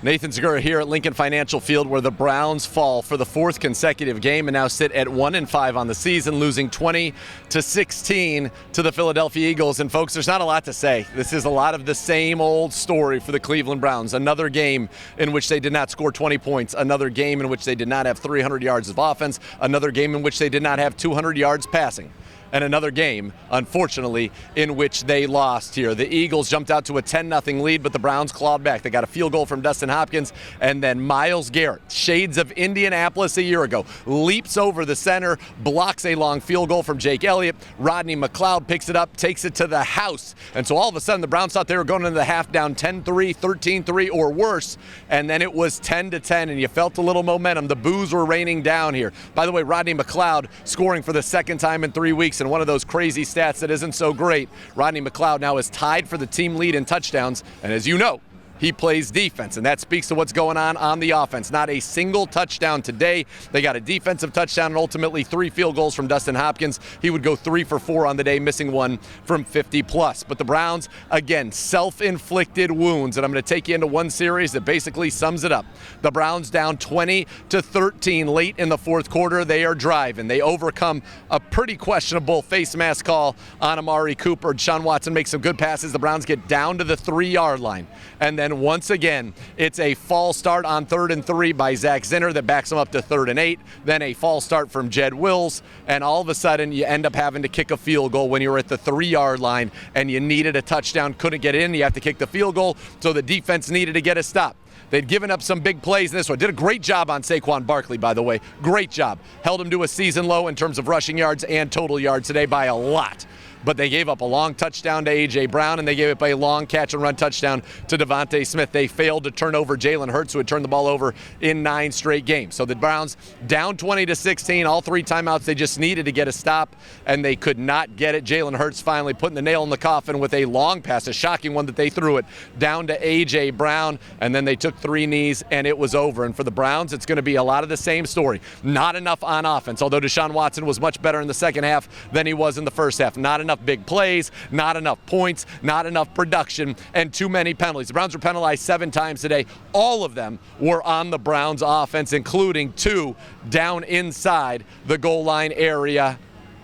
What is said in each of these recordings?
Nathan Zegura here at Lincoln Financial Field, where the Browns fall for the fourth consecutive game and now sit at 1-5 on the season, losing 20-16 to the Philadelphia Eagles. And folks, there's not a lot to say. This is a lot of the same old story for the Cleveland Browns. Another game in which they did not score 20 points. Another game in which they did not have 300 yards of offense. Another game in which they did not have 200 yards passing. And another game, unfortunately, in which they lost here. The Eagles jumped out to a 10-0 lead, but the Browns clawed back. They got a field goal from Dustin Hopkins, and then Myles Garrett, shades of Indianapolis a year ago, leaps over the center, blocks a long field goal from Jake Elliott. Rodney McLeod picks it up, takes it to the house. And so all of a sudden, the Browns thought they were going into the half down 10-3, 13-3, or worse, and then it was 10-10, and you felt a little momentum. The boos were raining down here. By the way, Rodney McLeod scoring for the second time in 3 weeks, and one of those crazy stats that isn't so great. Rodney McLeod now is tied for the team lead in touchdowns, and as you know, he plays defense, and that speaks to what's going on the offense. Not a single touchdown today. They got a defensive touchdown and ultimately 3 field goals from Dustin Hopkins. He would go 3 for 4 on the day, missing one from 50+. But the Browns, again, self-inflicted wounds, and I'm going to take you into one series that basically sums it up. The Browns down 20-13 late in the fourth quarter. They are driving. They overcome a pretty questionable face mask call on Amari Cooper. Deshaun Watson makes some good passes. The Browns get down to the 3-yard line, and then once again, it's a false start on 3rd and 3 by Zach Zinner that backs him up to 3rd and 8. Then a false start from Jed Wills, and all of a sudden you end up having to kick a field goal when you're at the 3-yard line and you needed a touchdown, couldn't get in. You have to kick the field goal, so the defense needed to get a stop. They'd given up some big plays in this one. Did a great job on Saquon Barkley, by the way. Great job. Held him to a season low in terms of rushing yards and total yards today by a lot. But they gave up a long touchdown to A.J. Brown, and they gave up a long catch-and-run touchdown to Devontae Smith. They failed to turn over Jalen Hurts, who had turned the ball over in 9 straight games. So the Browns down 20-16, all 3 timeouts. They just needed to get a stop, and they could not get it. Jalen Hurts finally putting the nail in the coffin with a long pass, a shocking one that they threw it down to A.J. Brown, and then they took 3 knees, and it was over. And for the Browns, it's going to be a lot of the same story. Not enough on offense, although Deshaun Watson was much better in the second half than he was in the first half. Not enough big plays, not enough points, not enough production, and too many penalties. The Browns were penalized 7 times today. All of them were on the Browns offense, including 2 down inside the goal line area.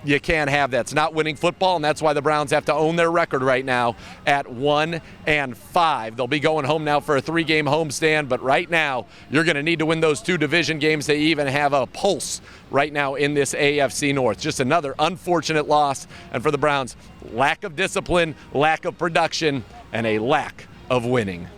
You can't have that. It's not winning football, and that's why the Browns have to own their record right now at 1-5. They'll be going home now for a 3-game homestand, but right now you're going to need to win those 2 division games to even have a pulse right now in this AFC North. Just another unfortunate loss, and for the Browns, lack of discipline, lack of production, and a lack of winning.